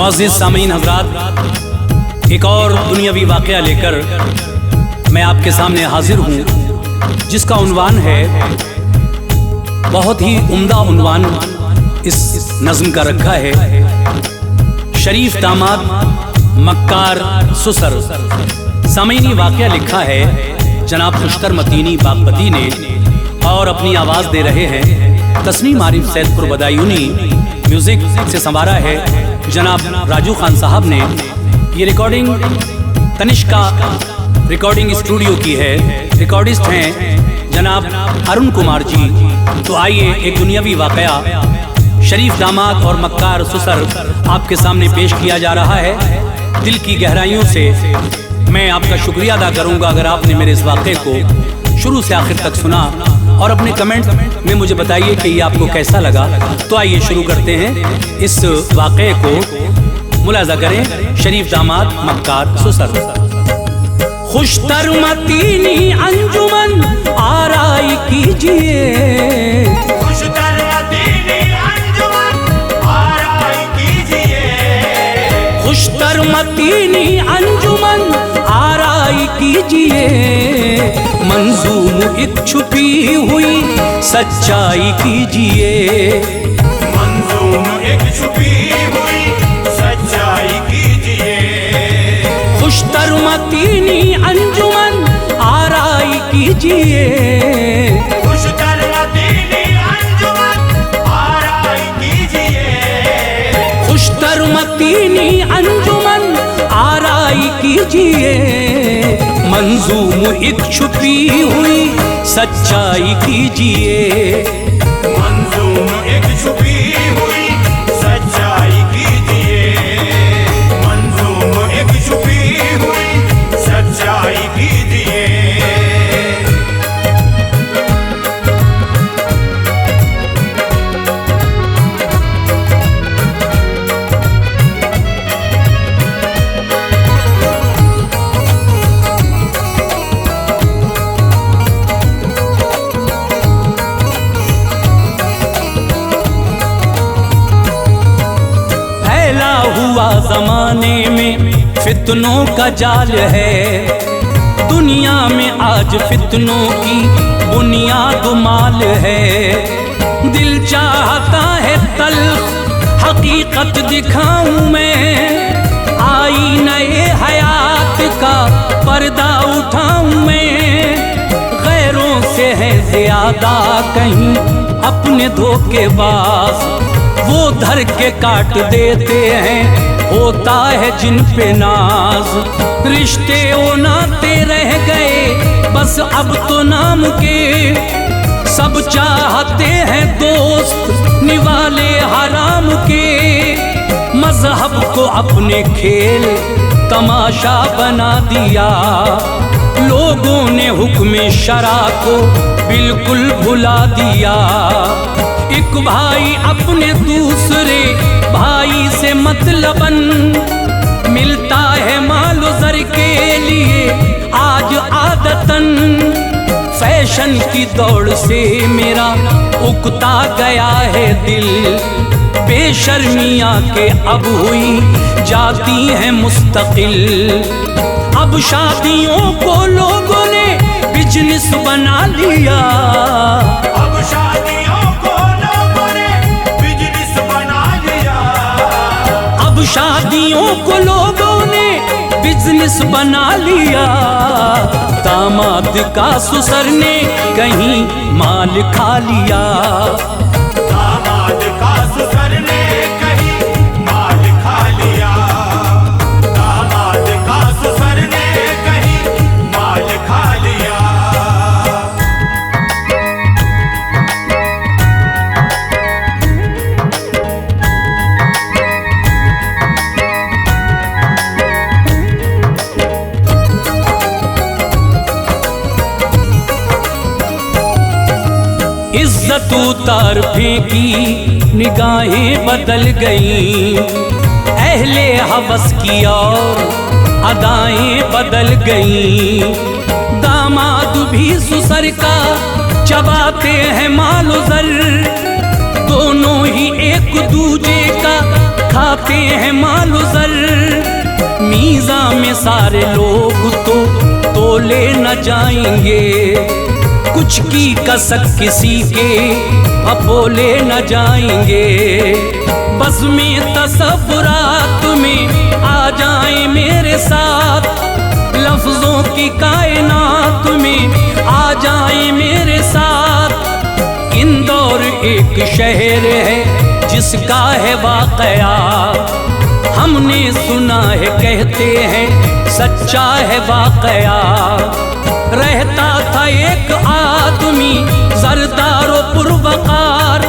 मुअज़्ज़िज़ सामीन हज़रात, एक और दुनियावी वाक़या लेकर मैं आपके सामने हाजिर हूँ, जिसका उन्वान है, बहुत ही उम्दा उन्वान इस नज़्म का रखा है, शरीफ दामाद मक्कार सुसर। सामीनी वाक़या लिखा है जनाब खुशतर मतीनी बागपती ने और अपनी आवाज़ दे रहे हैं तस्नीम आरिफ सैदपुर बदायूनी। म्यूज़िक से संवारा है जनाब राजू खान साहब ने। ये रिकॉर्डिंग तनिष्का रिकॉर्डिंग स्टूडियो की है। रिकॉर्डिस्ट हैं जनाब अरुण कुमार जी। तो आइए एक दुनियावी वाक़या शरीफ दामाद और मक्कार सुसर आपके सामने पेश किया जा रहा है। दिल की गहराइयों से मैं आपका शुक्रिया अदा करूंगा अगर आपने मेरे इस वाक़े को शुरू से आखिर तक सुना, और अपने कमेंट में मुझे बताइए कि ये आपको कैसा लगा। तो आइए शुरू करते हैं इस वाक़े को। मुलाज़ा करें शरीफ दामाद मक्कार सुसर। खुशतर मतीनी अंजुमन आराई कीजिए, खुशतर मतीनी अंजुमन आराई कीजिए, खुशतर मतीनी अंजुमन आराई कीजिए, मंजूम एक छुपी हुई सच्चाई कीजिए, मंजूम एक छुपी हुई सच्चाई कीजिए, खुशतर मतीनी अंजुमन आराई कीजिए, खुशतर मतीनी अंजुमन आराई कीजिए, खुशतर मतीनी अंजुमन आराई कीजिए, मंजूम एक छुपी हुई सच्चाई कीजिए, मंजूम एक छुपी हुई सच्चाई कीजिए, मंजूम एक छुपी हुई सच्चाई कीजिए। ज़माने में फितनों का जाल है, दुनिया में आज फितनों की बुनियाद माल है। दिल चाहता है तल्ख हकीकत दिखाऊं मैं, आई नए हयात का पर्दा उठाऊं मैं। गैरों से है ज़्यादा कहीं अपने धोखेबाज, वो धर के काट देते हैं, होता है जिन पे नाज। रिश्ते वो नाते रह गए बस अब तो नाम के, सब चाहते हैं दोस्त निवाले हराम के। मजहब को अपने खेल तमाशा बना दिया, लोगों ने हुक्म शरा को बिल्कुल भुला दिया। एक भाई अपने दूसरे भाई से मतलबन, मिलता है मालो ज़र के लिए आज आदतन। फैशन की दौड़ से मेरा उकता गया है दिल, बेशर्मियाँ के अब हुई जाती हैं मुस्तकिल। अब शादियों को लोगों ने बिजनेस बना लिया, अब शादियों को लोगों ने बिजनेस बना लिया, अब शादियों को लोगों ने बिजनेस बना लिया। दामाद का सुसर ने कहीं माल खा लिया, दामाद का सुसर ने कहीं माल खा लिया, दामाद का सुसर ने कहीं माल खा लिया। इज्जत उतार फेंकी निगाहें बदल गईं, अहले हवस की और अदाएं बदल गईं। दामाद भी सुसर का चबाते हैं मालो ज़र, दोनों ही एक दूजे का खाते हैं मालो जर, मीज़ा में सारे लोग तो तोले न जाएंगे, कुछ की कसक किसी के अपोले न जाएंगे। बस में तसव्वुरात में आ जाए मेरे साथ, लफ्जों की कायनात में आ जाए मेरे साथ। इंदौर एक शहर है जिसका है वाकया, हमने सुना है कहते हैं सच्चा है वाकया। रहता था एक आदमी ज़रदारो पुरवकार,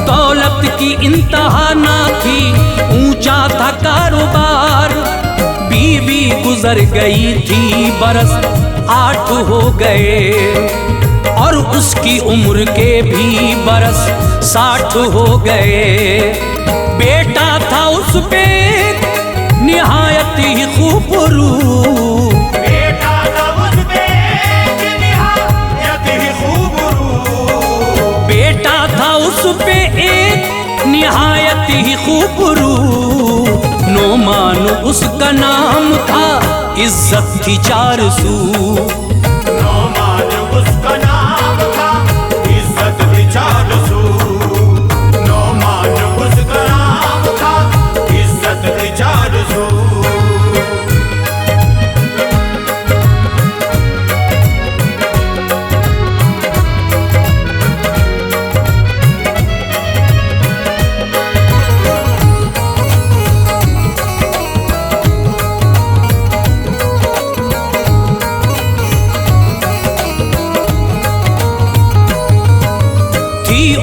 दौलत की इंतहा ना थी, ऊंचा था कारोबार। बीवी गुजर गई थी, बरस 8 हो गए, और उसकी उम्र के भी बरस 60 हो गए। बेटा था उस पे निहायत ही खूबरू, बेटा था उस पे निहायत ही खूबरू, बेटा था उस पे एक निहायत ही खूबरू। नोमान उसका नाम था, इज्जत थी 400। नोमान उसका नाम था, इज्जत थी 400। नोमान उसका नाम था, इज्जत थी 400।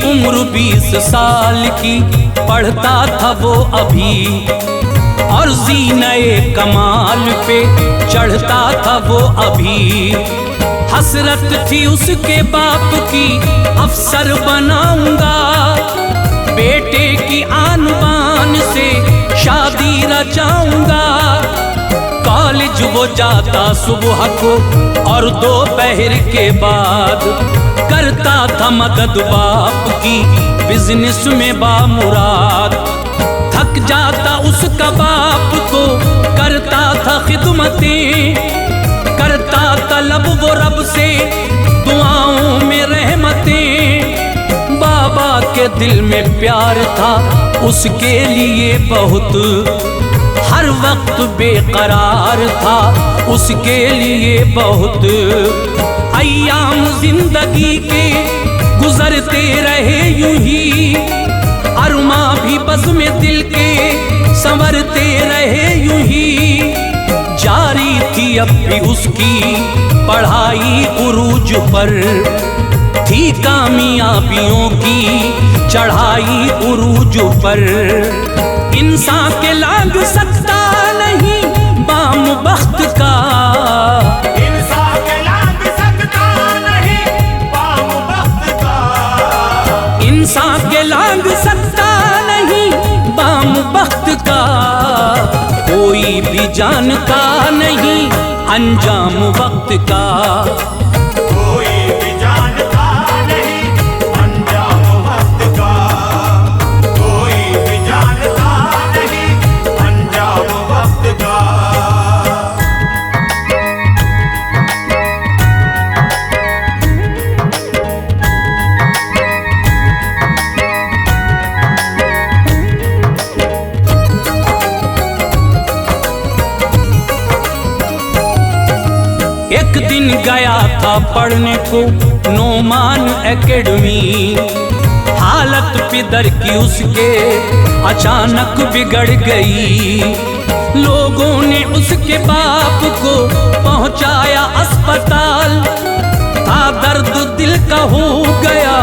उम्र 20 साल की, पढ़ता था वो अभी, और ज़ीने कमाल पे चढ़ता था वो अभी। हसरत थी उसके बाप की, अफसर बनाऊंगा, बेटे की आन बान से शादी रचाऊंगा। कॉलेज वो जाता सुबह को और दोपहर के बाद, करता था मदद बाप की बिजनेस में बामुराद। थक जाता उसका बाप तो करता था खिदमतें, करता तलब वो रब से दुआओं में रहमतें। बाबा के दिल में प्यार था उसके लिए बहुत, हर वक्त बेकरार था उसके लिए बहुत। अय्याम जिंदगी के गुजरते रहे यूं ही, अरमा भी बज़ में दिल के संवरते रहे यूं ही। जारी थी अब भी उसकी पढ़ाई उरूज पर, थी कामयाबियों की चढ़ाई उरूज पर। इंसान के लाग सकता नहीं बाम बख्त का, इंसान के लाग सकता नहीं बाम बख्त का, इंसान के लाग सकता नहीं बाम बख्त का। कोई भी जानता नहीं अंजाम वक्त का, कोई भी जानता नहीं अंजाम वक्त का, कोई भी जानता नहीं अंजाम वक्त का। एक दिन गया था पढ़ने को नोमान एकेडमी, हालत पिदर की उसके अचानक बिगड़ गई। लोगों ने उसके बाप को पहुंचाया अस्पताल, था दर्द दिल का हो गया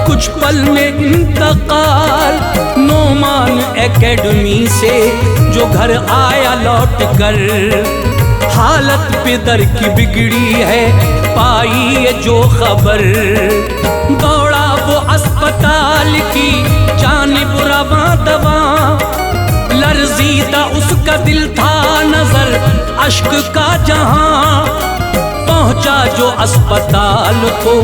कुछ पल में इंतकाल। नोमान एकेडमी से जो घर आया लौट कर, हालत पिदर की बिगड़ी है पाई है जो खबर। दौड़ा वो अस्पताल की जानिब रवां दवां, लर्जीदा उसका दिल था नजर अश्क का जहां। पहुंचा जो अस्पताल को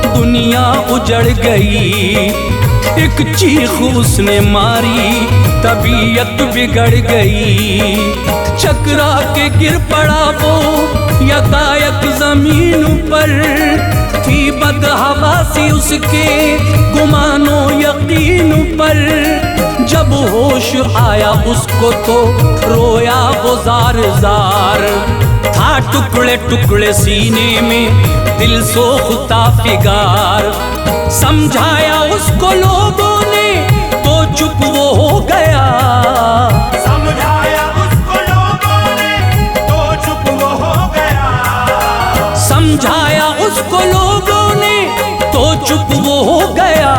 दुनिया उजड़ गई, एक चीख उसने मारी, तबीयत बिगड़ गई। चकरा के गिर पड़ा वो यकायक जमीन पर। थी बदहवासी उसके गुमानो यकीन पर। जब होश आया उसको तो रोया वो जार जार। था टुकड़े टुकड़े सीने में दिल सोखता फिगार। समझाया उसको लोगों ने तो चुप वो हो गया। समझाया उसको लोगों ने तो चुप वो हो गया। समझाया उसको लोगों ने तो चुप वो हो गया।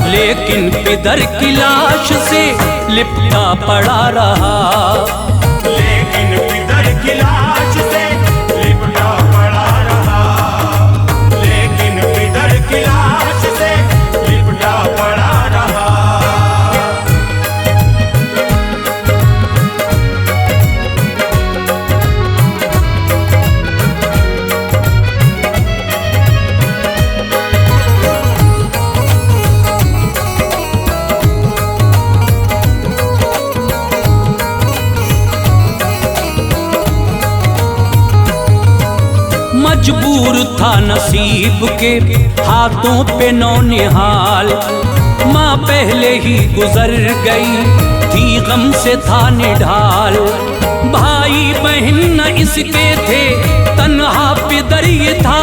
लेकिन पिदर की लाश से लिपटा पड़ा रहा। लेकिन पिदर की लाश से लिपटा पड़ा रहा। लेकिन पिदर की लाश से लिपटा पड़ा रहा। मजबूर था नसीब के हाथों पे नौनिहाल। माँ पहले ही गुजर गई थी, गम से था निढाल। भाई बहन न इसके थे, तन्हा पिदर ये था।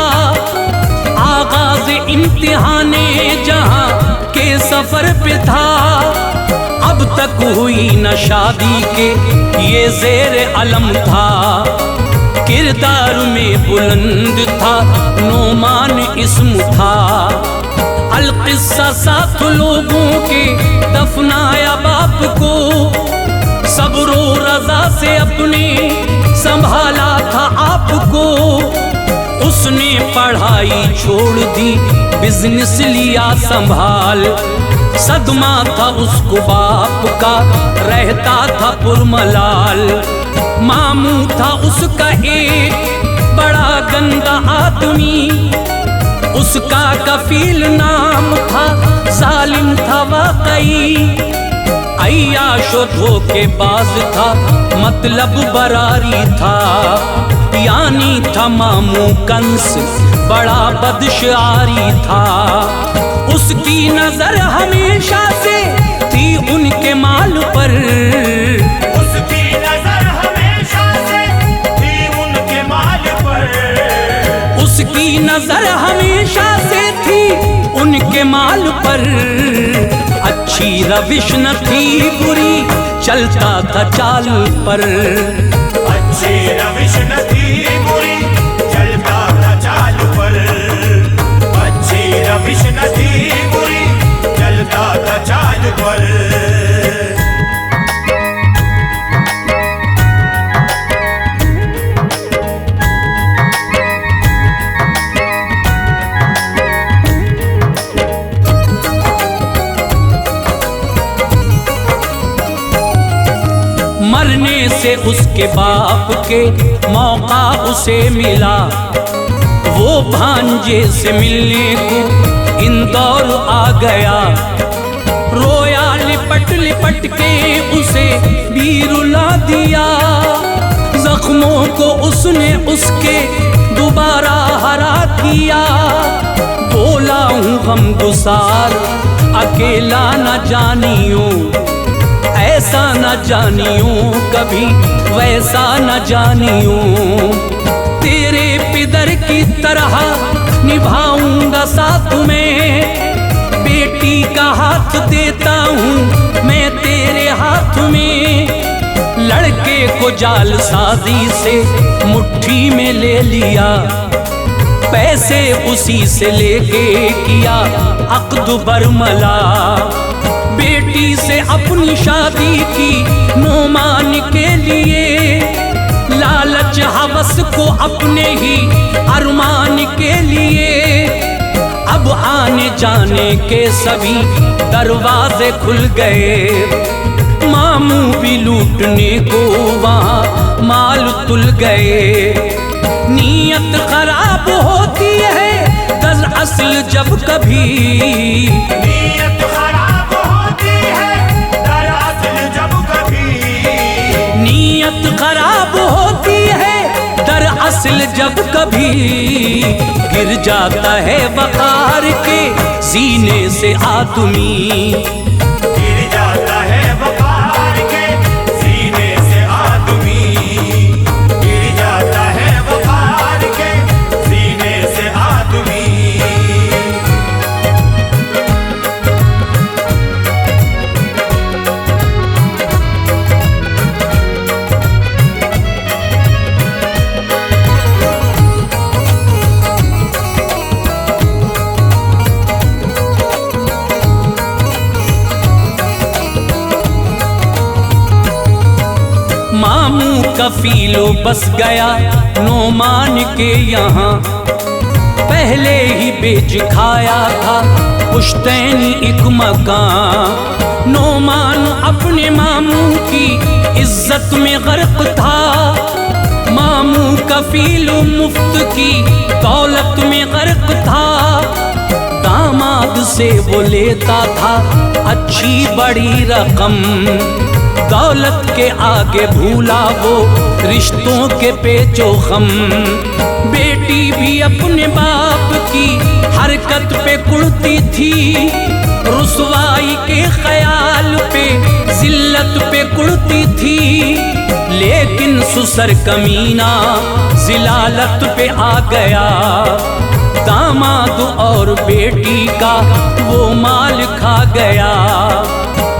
आगाज इम्तिहाने जहाँ के सफर पे था। अब तक हुई न शादी के ये ज़ेर अलम था। किरदार में बुलंद था, नोमान इस्म था। अलकिस्सा साथ लोगों के दफनाया बाप को। सब्रो रजा से अपने संभाला था आपको। उसने पढ़ाई छोड़ दी, बिजनेस लिया संभाल। सदमा था उसको बाप का, रहता था पुरमलाल। मामू था उसका एक बड़ा गंदा आदमी। उसका कफील नाम था, जालिम था वाकई। अय्याशो धोखेबाज था, मतलब बरारी था। यानी था मामू कंस, बड़ा बदशारी था। उसकी नजर हमेशा से थी उनके माल पर। उसकी नजर हमेशा से थी उनके माल पर। उसकी नजर हमेशा से थी उनके माल पर। अच्छी रविश न थी, बुरी चलता था चाल पर। अच्छी रविश न थी, बुरी चलता था चाल पर। अच्छी रविश न थी, बुरी चलता था चाल पर। मरने से उसके बाप के मौका उसे मिला। वो भांजे से मिलने को इंदौर आ गया। रोया लिपट लिपट के उसे भी रुला दिया। जख्मों को उसने उसके दोबारा हरा किया। बोला हूँ गमगुसार, अकेला न जानियो। ऐसा न जानियो कभी, वैसा न जानियो। तेरे पिदर की तरह निभाऊंगा साथ में। बेटी का हाथ देता हूँ मैं तेरे हाथ में। लड़के को जालसाजी से मुट्ठी में ले लिया। पैसे उसी से लेके किया अक़्द बरमला। बेटी से अपनी शादी की नोमान के लिए। लालच हवस को अपने ही अरमान के लिए। अब आने जाने के सभी दरवाजे खुल गए। मामू भी लूटने को वहाँ माल तुल गए। नीयत खराब होती है, गज़ दरअसल जब कभी नीयत खराब होती है दरअसल जब कभी, नीयत खराब होती है दरअसल जब कभी, गिर जाता है वकार के सीने से आदमी, गिर जाता है वकार के सीने से आदमी, गिर जाता है वकार के सीने से आदमी। मामू कफीलो बस गया नोमान के यहाँ, पहले ही बेच खाया था पुश्तैनी एक मकान। नोमान अपने मामू की इज्जत में गर्क था, मामू कफीलो मुफ्त की दौलत में गर्क था। दामाद से वो लेता था अच्छी बड़ी रकम, दौलत के आगे भूला वो रिश्तों के पेचो खम। बेटी भी अपने बाप की हरकत पे कुड़ती थी, रुसवाई के ख्याल पे जिल्लत पे कुड़ती थी, लेकिन सुसर कमीना जिलालत पे आ गया। दामाद और बेटी का वो माल खा गया,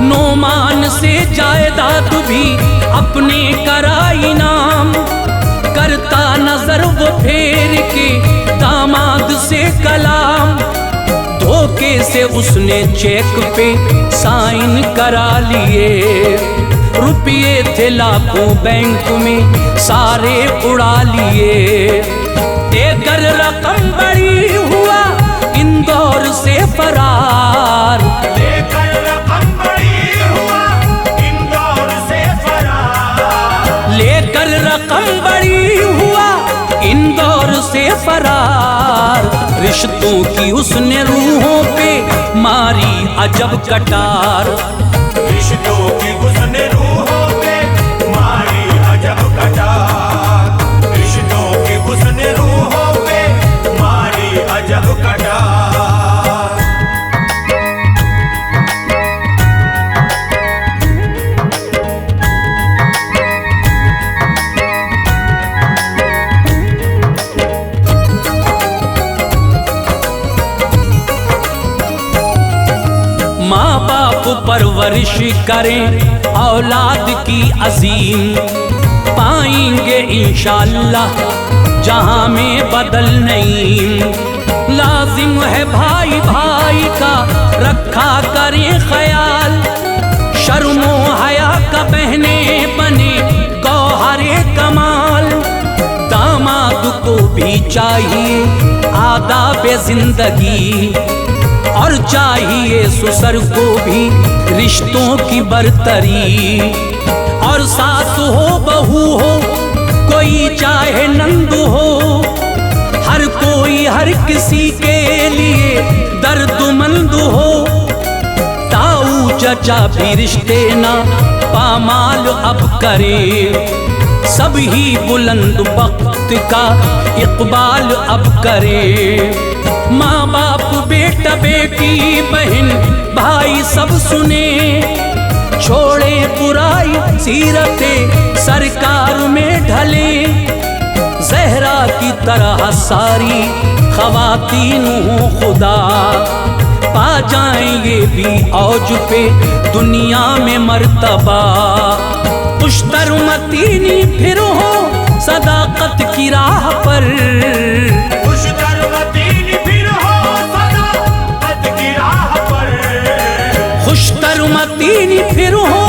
नोमान से जायदाद भी अपने कराई नाम, करता नजर वो फेर के दामाद से कलाम। धोखे से उसने चेक पे साइन करा लिए, रुपये थे लाखों बैंक में सारे उड़ा लिए। देकर रकम बड़ी हुआ इंदौर से फरार, लेकर रकम बड़ी हुआ इंदौर से फरार, लेकर रकम बड़ी हुआ इंदौर से फरार। रिश्तों की उसने रूहों पे मारी अजब कटार, रिश्तों की उसने रूहों पे मारी अजब कटार, रिश्तों की उसने रूहों पे मारी अजब कटार। माँ बाप परवरिश करें औलाद की अजीम, पाएंगे इंशाअल्लाह जहाँ में बदल नहीं। लाजिम है भाई भाई का रखा करें ख्याल, शर्मो हया का बहने बने गौहरे कमाल। दामाद को भी चाहिए आदाब जिंदगी, और चाहिए ससुर को भी रिश्तों की बरतरी। और सास हो बहू हो कोई चाहे नंद हो, हर कोई हर किसी के लिए दर्दमंद हो। ताऊ चचा भी रिश्ते ना पामाल अब करे, सब ही बुलंद वक्त का इकबाल अब करे। माँ बाप बेटा बेटी बहन भाई सब सुने, छोड़े बुराई सीरते सरकार में ढले। जहरा की तरह सारी ख़वातीन हो खुदा, पा जाएंगे भी औज पे दुनिया में मर्तबा। पुश्तर मतीनी फिर हो सदाकत की राह पर, पुश्तर मतीनी फिर हो सदाकत की राह पर, खुशतर मतीनी फिर हो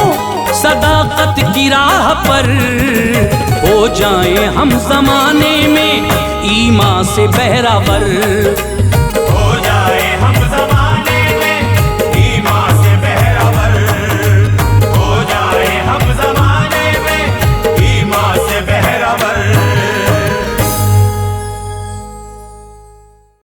सदाकत की राह पर। हो जाए हम जमाने में ईमान से बहरावर,